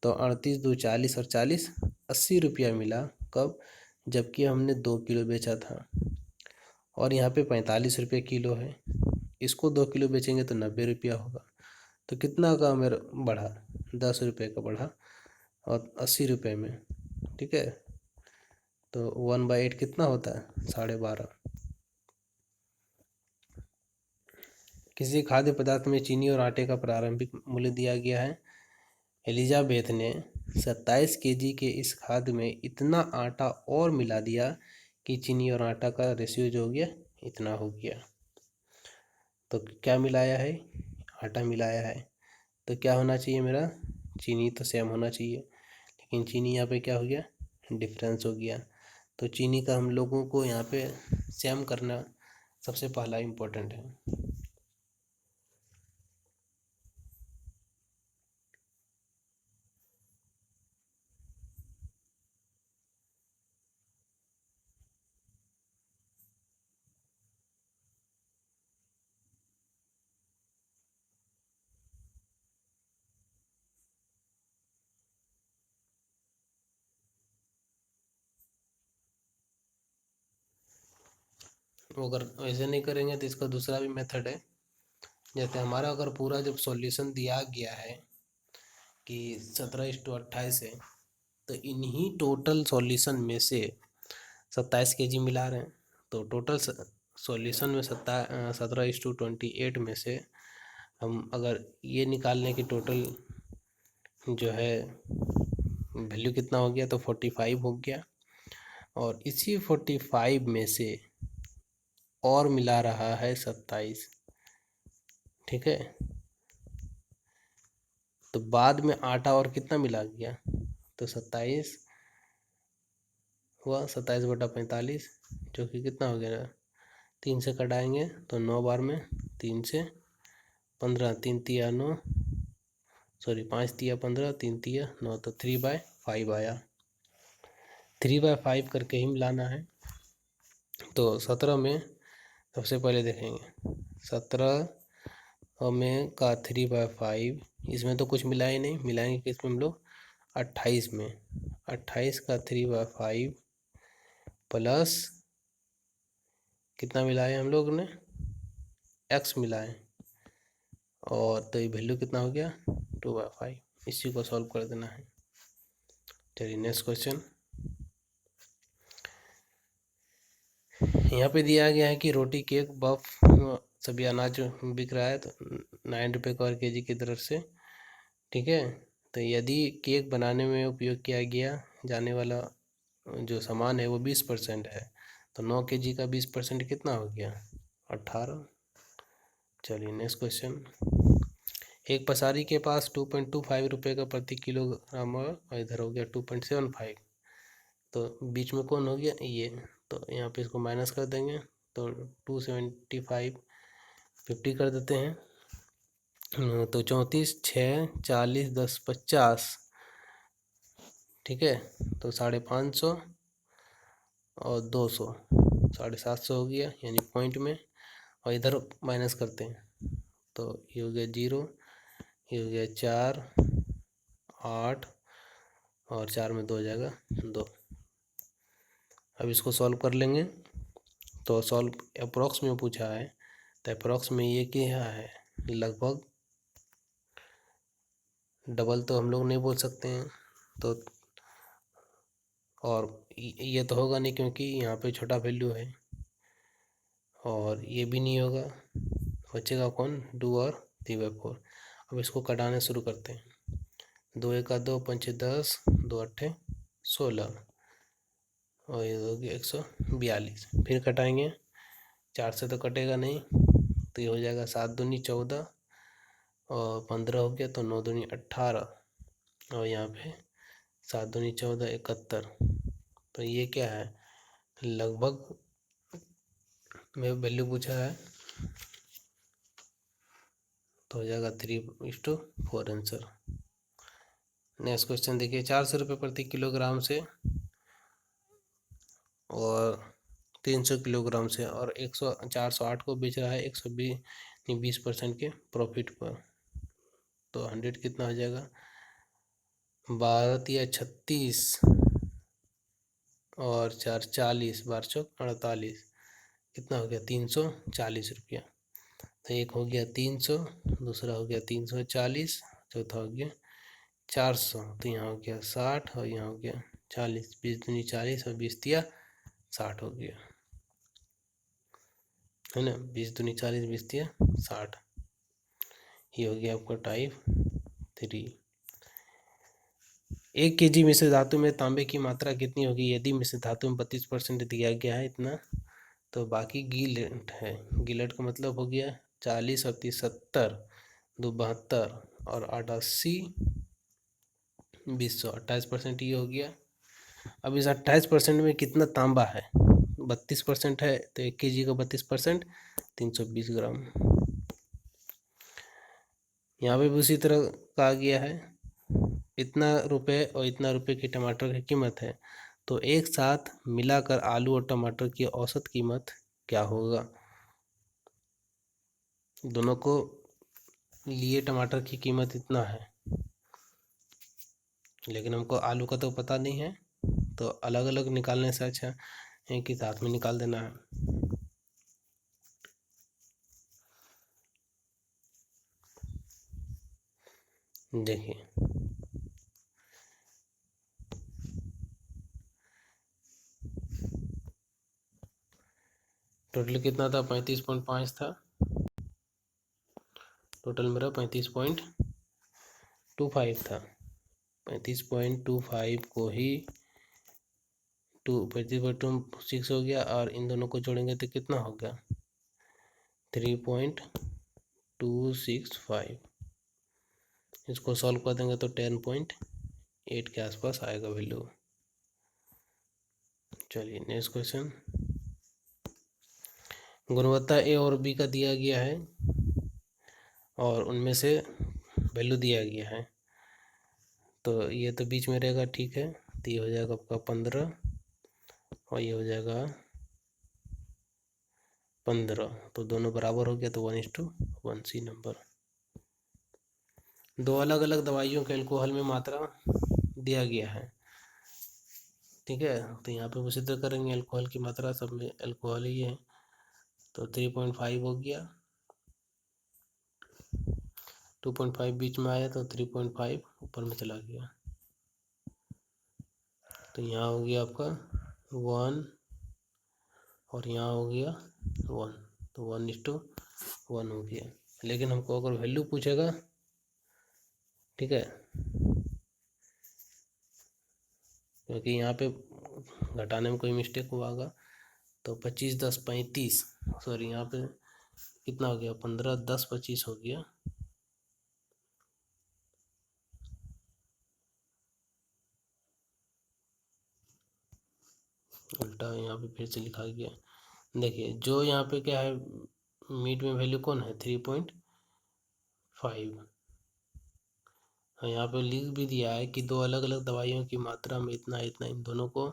तो 38 2 40 और 40 80 रुपया मिला। कब, जबकि हमने 2 किलो बेचा था। और यहाँ पे 45 रुपये किलो है, इसको 2 किलो बेचेंगे तो 90 रुपया होगा। तो कितना का मेरा बढ़ा, 10 रुपये का बढ़ा और 80 रुपये में, ठीक है। तो 1/8 कितना होता है, 12.5। किसी खाद्य पदार्थ में चीनी और आटे का प्रारंभिक मूल्य दिया गया है। एलिजाबेथ ने 27 केजी के इस खाद्य में इतना आटा और मिला दिया कि चीनी और आटा का रेशियो जो हो गया इतना हो गया। तो क्या मिलाया है, आटा मिलाया है, तो क्या होना चाहिए मेरा, चीनी तो सेम होना चाहिए, लेकिन चीनी यहाँ पे क्या हो गया, डिफरेंस हो गया। तो चीनी का हम लोगों को यहाँ पे सेम करना सबसे पहला इम्पोर्टेंट है। वो अगर वैसे नहीं करेंगे तो इसका दूसरा भी मेथड है। जैसे हमारा अगर पूरा जब सॉल्यूशन दिया गया है कि 17:28 है, तो इन्हीं टोटल सॉल्यूशन में से 27 केजी मिला रहे हैं, तो टोटल सॉल्यूशन में 17:28 में से हम अगर ये निकाल लें कि टोटल जो है वैल्यू कितना हो गया, तो 45 हो गया। और इसी 45 में से और मिला रहा है 27, ठीक है। तो बाद में आटा और कितना मिला गया, तो 27 हुआ, 27/45, जो कि कितना हो गया, 3 से कटाएंगे तो 9 बार में 3 से 15, 3 तिया 9, सॉरी 5 तिया 15, 3 तिया 9, तो 3/5 आया। 3/5 करके ही मिलाना है। तो 17 में सबसे पहले देखेंगे, 17 में का 3/5, इसमें तो कुछ मिला ही नहीं, मिलाएंगे किसमें हम लोग, 28 में। 28 का 3/5 प्लस कितना मिलाए हम लोग ने, x मिलाए, और तो ये वैल्यू कितना हो गया, 2/5। इसी को सॉल्व कर देना है। चलिए नेक्स्ट क्वेश्चन। यहाँ पे दिया गया है कि रोटी, केक, बफ सभी अनाज बिक रहा है, तो 9 रुपये पर केजी की तरफ से, ठीक है। तो यदि केक बनाने में उपयोग किया गया जाने वाला जो सामान है वो 20% है, तो 9 केजी का 20% कितना हो गया, 18। चलिए नेक्स्ट क्वेश्चन। एक पसारी के पास 2.25 रुपये का प्रति किलोग्राम, और इधर हो गया 2.75, तो बीच में कौन हो गया, ये। तो यहाँ पे इसको माइनस कर देंगे, तो 275 50 कर देते हैं, तो 34, 6, 40, 10, 50, ठीक है। तो 550 और 200, 750 हो गया, यानी पॉइंट में। और इधर माइनस करते हैं, तो ये हो गया 0, ये हो गया 4, 8, और 4 में 2 हो जाएगा 2। अब इसको सॉल्व कर लेंगे। तो सॉल्व अप्रॉक्स में पूछा है, तो अप्रॉक्स में ये क्या है, लगभग डबल तो हम लोग नहीं बोल सकते हैं, तो और ये तो होगा नहीं क्योंकि यहाँ पे छोटा वैल्यू है, और ये भी नहीं होगा, बचेगा कौन, 2 और 3/4। अब इसको कटाने शुरू करते हैं। 2 एका 2, 5 10, 2 अट्ठे 16, और ये हो गया 142। फिर कटाएंगे, 4 से तो कटेगा नहीं, तो ये हो जाएगा 7 दूनी 14, और 15 हो गया, तो 9 दूनी 18, और यहाँ पे 7 दूनी 14, 71। तो ये क्या है, लगभग में वैल्यू पूछा है, तो हो जाएगा 3:4 आंसर। नेक्स्ट क्वेश्चन देखिए। 400 रुपये प्रति किलोग्राम से और 300 किलोग्राम से, और 408 को बेच रहा है 120% के प्रॉफिट पर, तो 100 कितना हो जाएगा, 12 या 36, और 4 40, 12 चौक 48, कितना हो गया, 340 रुपया। तो एक हो गया 300, दूसरा हो गया 340, चौथा हो गया 400, तो यहाँ हो गया 60, और यहाँ हो गया 40, 20 दूनी 40, और 20 तिया 60 हो गया, है ना। 20 दूनी 40, 20 तिया 60, ये हो गया आपका टाइप 3। 1 केजी मिश्र धातु में तांबे की मात्रा कितनी होगी, यदि मिश्र धातु में 32% दिया गया है इतना, तो बाकी गिलेट है। गिलेट का मतलब हो गया 40 और 30 70, 2 72, और 8 80, 20 28% ये हो गया। अब इस 28% में कितना तांबा है, 32% है, तो 1 केजी का 32% 320 ग्राम। यहाँ पे भी उसी तरह कहा गया है, इतना रुपए और इतना रुपए की टमाटर की कीमत है, तो एक साथ मिलाकर आलू और टमाटर की औसत कीमत क्या होगा। दोनों को लिए टमाटर की कीमत इतना है, लेकिन हमको आलू का तो पता नहीं है, तो अलग अलग निकालने से अच्छा है कि साथ में निकाल देना है। देखिए टोटल कितना था, 35.5 था। टोटल मेरा 35.25 था। 35.25 को ही 35.6 हो गया, और इन दोनों को जोड़ेंगे तो कितना हो गया, 3.265। इसको सॉल्व कर देंगे तो 10.8 के आसपास आएगा वैल्यू। चलिए नेक्स्ट क्वेश्चन। गुणवत्ता ए और बी का दिया गया है और उनमें से वैल्यू दिया गया है, तो ये तो बीच में रहेगा, ठीक है। तो ये हो जाएगा आपका 15 और ये हो जाएगा 15, तो दोनों बराबर हो गया, तो 1:1 सी नंबर। दो अलग अलग दवाइयों के अल्कोहल में मात्रा दिया गया है, ठीक है। तो यहाँ पे उसी तरह करेंगे, अल्कोहल की मात्रा सब में अल्कोहल ही है, तो 3.5 हो गया। 2.5 बीच में आया तो 3.5 ऊपर में चला गया, तो यहाँ हो गया आपका 1 और यहाँ हो गया 1, तो 1:1 हो गया। लेकिन हमको अगर वैल्यू पूछेगा, ठीक है, क्योंकि यहाँ पे घटाने में कोई मिस्टेक हुआ होगा, तो 25 10 35, सॉरी यहाँ पे कितना हो गया, 15 10 25 हो गया। उल्टा यहाँ पे फिर से लिखा गया। देखिए जो यहाँ पे क्या है, मीट में वैल्यू कौन है, 3.5। यहाँ पे लिख भी दिया है कि दो अलग अलग दवाइयों की मात्रा में इतना इतना, इन दोनों को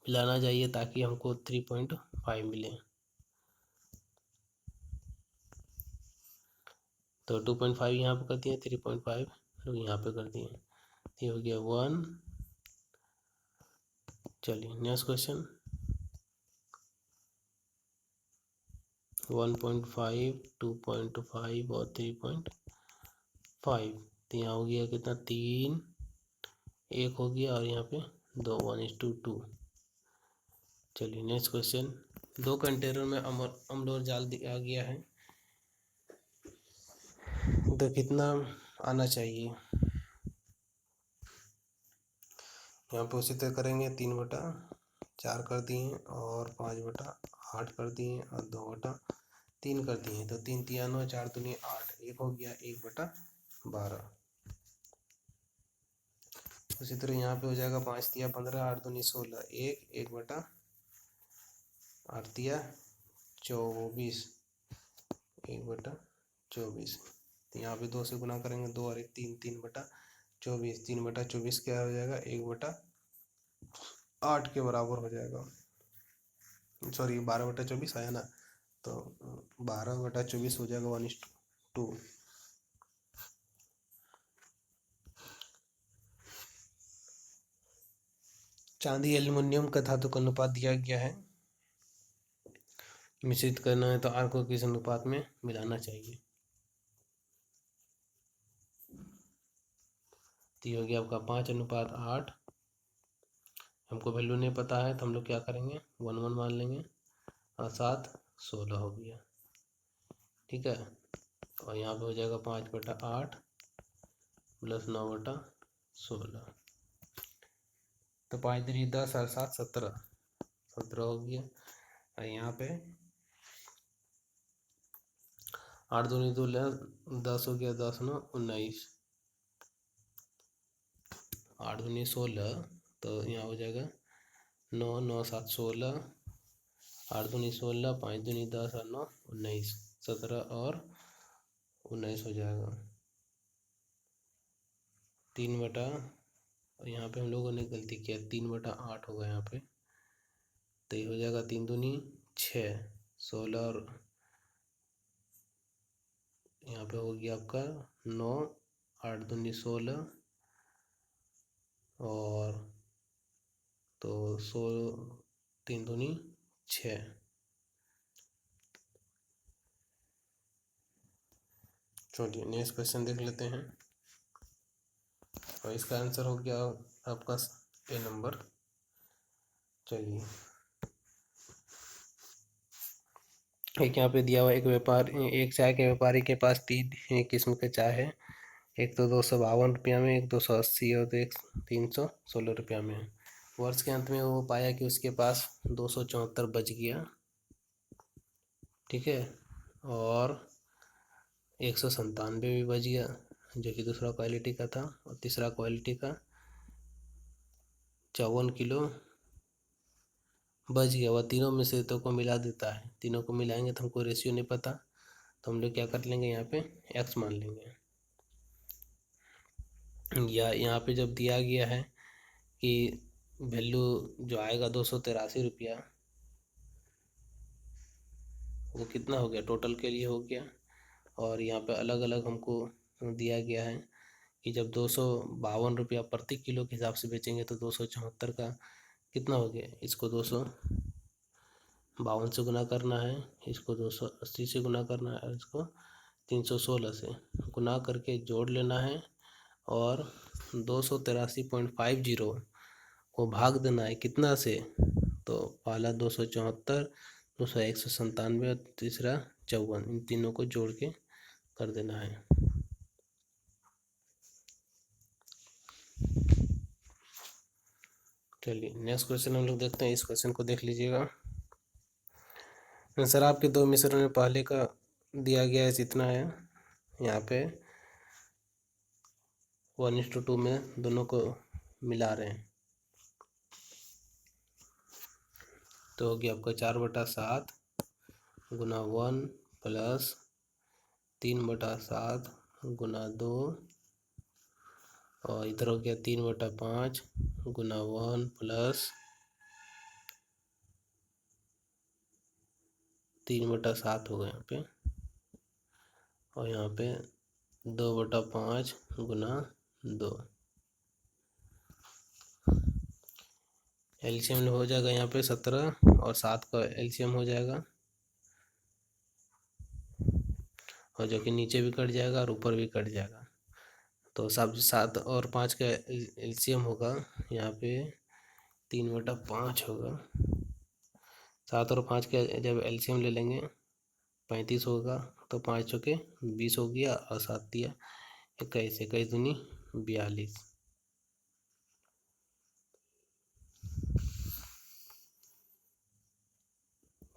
मिलाना चाहिए ताकि हमको 3.5 मिले। तो 2.5 यहाँ पे कर दिए, 3.5 लोग यहाँ पे कर दिए, ये हो गया 1। चलिए नेक्स्ट क्वेश्चन। 1.5 2.5 और 3.5, तो यहाँ हो गया कितना, 3 1 हो गया, और यहाँ पे 2 1:2। चलिए नेक्स्ट क्वेश्चन। दो कंटेनर में अम्ल और जाल दिया गया है, तो कितना आना चाहिए। यहाँ पे उसी तरह करेंगे, 3/4 कर दिए और 5/8 कर दिए और 2/3 कर दिए, तो 3 3 9 4 दूनी 8, एक हो गया 1/12। उसी तरह यहाँ पे हो जाएगा 5 3 15 8 दूनी 16, 1/8 24, 1/24। तो यहाँ पे 2 से गुना करेंगे, 2 और 1 3, 3/24, 3/24 क्या हो जाएगा, 1/8 के बराबर हो जाएगा। सॉरी 12/24 आया ना, तो 12/24 हो जाएगा 1:2। चांदी एल्युमिनियम का धातु का अनुपात दिया गया है, मिश्रित करना है तो आर को किस अनुपात में मिलाना चाहिए। तो ये हो गया आपका 5:8। हमको वैल्यू नहीं पता है तो हम लोग क्या करेंगे, 1 1 मान लेंगे, और 7 16 हो गया, ठीक है। और यहाँ पे हो जाएगा 5/8 प्लस 9/16, तो 5 3 10 और 7 17, 17 हो गया। और यहाँ पे 8 दूनी 2 10 हो गया, 10 9 19, 8 दूनी 16, तो यहाँ हो जाएगा 9 9 7 16, 8 दूनी 16, 5 दूनी 10 और 9 19, 17 और 19 हो जाएगा। 3 यहाँ पे हम लोगों ने गलती किया, 3/8 होगा यहाँ पे, तो ये हो जाएगा 3 दूनी 6 16, और यहाँ पे हो गया आपका 9 8 दूनी 16, और तो 3 दूनी 6, चलिए नेक्स्ट क्वेश्चन देख लेते हैं। और इसका आंसर हो गया आपका ए नंबर। चलिए, एक यहाँ पे दिया हुआ एक चाय के व्यापारी के पास 3 किस्म के चाय है। एक तो 252 रुपया में, एक 280 और एक 316 रुपया में है। वर्ष के अंत में वो पाया कि उसके पास 274 बच गया, ठीक है, और 197 भी बच गया, जो कि दूसरा क्वालिटी का था। और तीसरा क्वालिटी का 54 किलो बच गया। वह तीनों में से तो को मिला देता है। तीनों को मिलाएंगे तो हमको रेशियो नहीं पता, तो हम लोग क्या कर लेंगे, यहाँ पे एक्स मान लेंगे। या यहाँ पे जब दिया गया है कि वैल्यू जो आएगा 283 रुपया, वो कितना हो गया, टोटल के लिए हो गया। और यहाँ पे अलग अलग हमको दिया गया है कि जब 252 रुपया प्रति किलो के हिसाब से बेचेंगे तो 274 का कितना हो गया, इसको 252 से गुना करना है, इसको 280 से गुना करना है, और इसको 316 से गुना करके जोड़ लेना है, और 283.50 को भाग देना है कितना से, तो पहला 274, दूसरा 197 और तीसरा 54, इन तीनों को जोड़ के कर देना है। चलिए नेक्स्ट क्वेश्चन हम लोग देखते हैं। इस क्वेश्चन को देख लीजिएगा। शराब के 2 मिश्रण में पहले का दिया गया है जितना है, यहाँ पे 1:2 में दोनों को मिला रहे हैं, तो हो गया आपका 4/7 गुना 1 प्लस 3/7 गुना 2, और इधर हो गया 3/5 गुना 1 प्लस 3/7 हो गया यहाँ पे, और यहाँ पे 2/5 गुना 2। एलसीएम हो जाएगा यहाँ पे 17, और 7 का एलसीएम हो जाएगा, और जो कि नीचे भी कट जाएगा और ऊपर भी कट जाएगा। तो सब 7 और 5 का एलसीएम होगा यहाँ पे 3/5 होगा। 7 और 5 का जब एलसीएम ले लेंगे 35 होगा, तो 5 चौके 20 हो गया, और 7 दिया 21, 21 दूनी 42।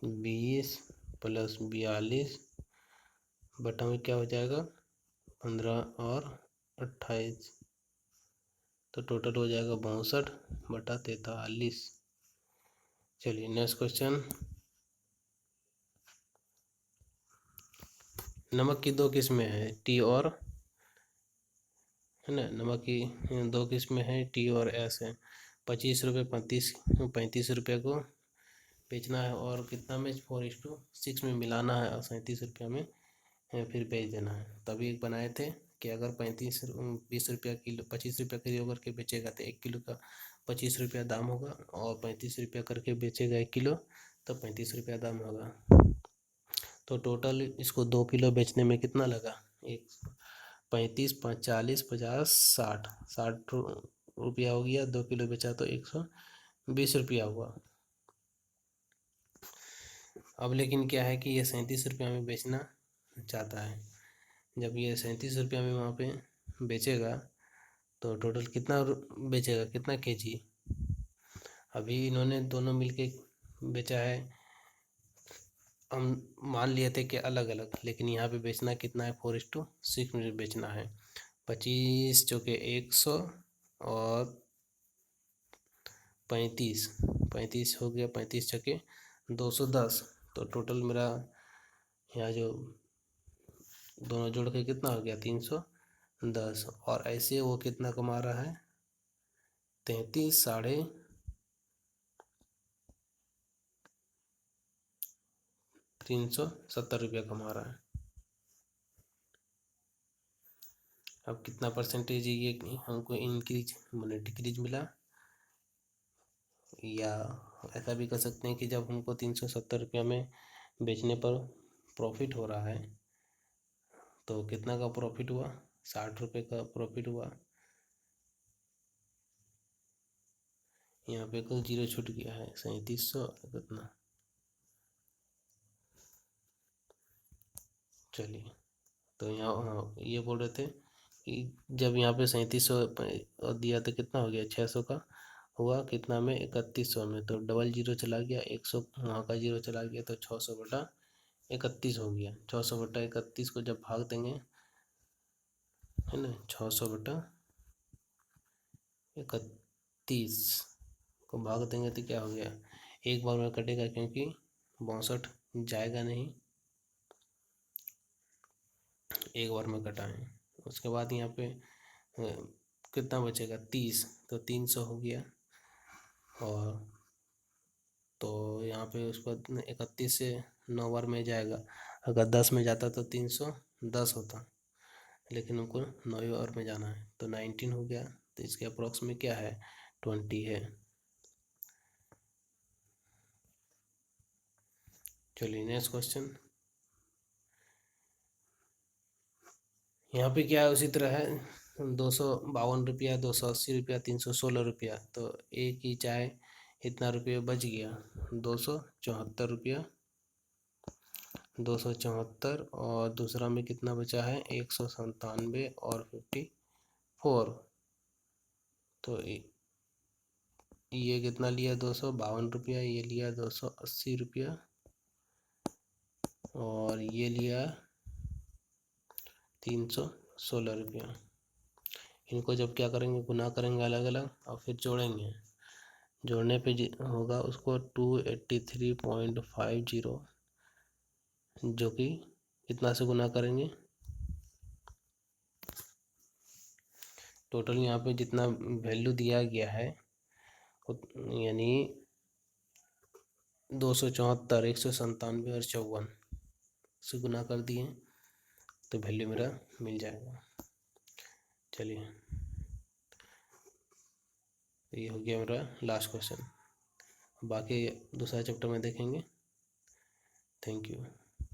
20 प्लस 42 बटा में क्या हो जाएगा, 15 और 28, तो टोटल हो जाएगा 62/43। चलिए नेक्स्ट क्वेश्चन। नमक की 2 किस्में हैं, टी और, है ना, नमक की 2 किस्में हैं, टी और एस है। 25 रुपये 35 रुपये को बेचना है, और कितना में 4:6 में मिलाना है, और 37 रुपया में फिर बेच देना है। तभी एक बनाए थे कि अगर 20 रुपया किलो 25 रुपया किलो करके बेचेगा तो 1 किलो का 25 रुपया दाम होगा, और 35 रुपया करके बेचेगा 1 किलो तो 35 रुपया दाम होगा। तो टोटल इसको 2 किलो बेचने में कितना लगा, 35, 40, 50, 60 रुपया हो गया। 2 किलो बेचा तो 120 रुपया हुआ। अब लेकिन क्या है कि ये 37 रुपया में बेचना चाहता है। जब ये 37 रुपया में वहाँ पे बेचेगा तो टोटल कितना बेचेगा, कितना केजी। अभी इन्होंने दोनों मिलके बेचा है, हम मान लिए थे कि अलग अलग, लेकिन यहाँ पे बेचना कितना है, 4:6 में बेचना है। 25 चौके 100, और 35 हो गया, 35 चौके 210, तो टोटल मेरा यहाँ जो दोनों जोड़ के कितना हो गया, 310। और ऐसे वो कितना कमा रहा है, 33,370 रुपया कमा रहा है। अब कितना परसेंटेज ये हमको इंक्रीज मैंने डिक्रीज मिला, या ऐसा भी कर सकते हैं कि जब हमको 370 रुपया में बेचने पर प्रॉफिट हो रहा है तो कितना का प्रॉफिट हुआ, 60 रुपये का प्रॉफिट हुआ। यहाँ पे कुल जीरो छूट गया है, 3700 कितना। चलिए, तो यहाँ हाँ ये बोल रहे थे कि जब यहाँ पे 3700 दिया तो कितना हो गया, 600 का हुआ कितना में, 3100 में। तो डबल जीरो चला गया, 100 वहाँ का जीरो चला गया, तो 600/31 हो गया। 600/31 को जब भाग देंगे, है ना, 600/31 को भाग देंगे तो क्या हो गया, एक बार में कटेगा क्योंकि 62 जाएगा नहीं, एक बार में कटा है। उसके बाद यहाँ पे कितना बचेगा, 30, तो 300 हो गया। और तो यहाँ पे उसको 31 से 9 बार में जाएगा, अगर 10 में जाता तो 310 होता, लेकिन हमको 9 बार में जाना है तो 19 हो गया। तो इसके अप्रोक्स में क्या है, 20 है। चलिए नेक्स्ट क्वेश्चन। यहाँ पे क्या है, उसी तरह है, 252 रुपया, 280 रुपया, 316 रुपया। तो एक ही चाहे इतना रुपये बच गया, 274 रुपया, 274। और दूसरा में कितना बचा है, 197 और 54। तो ये कितना लिया, 252 रुपया, ये लिया 280 रुपया, और ये लिया 316 रुपया। इनको जब क्या करेंगे, गुना करेंगे अलग अलग और फिर जोड़ेंगे। जोड़ने पे होगा उसको 283.50, जो कि कितना से गुना करेंगे, टोटल यहाँ पे जितना वैल्यू दिया गया है यानी 274, 197 और 54 से गुना कर दिए तो वैल्यू मेरा मिल जाएगा। चलिए, ये हो गया मेरा लास्ट क्वेश्चन, बाकी दूसरा चैप्टर में देखेंगे। Thank you.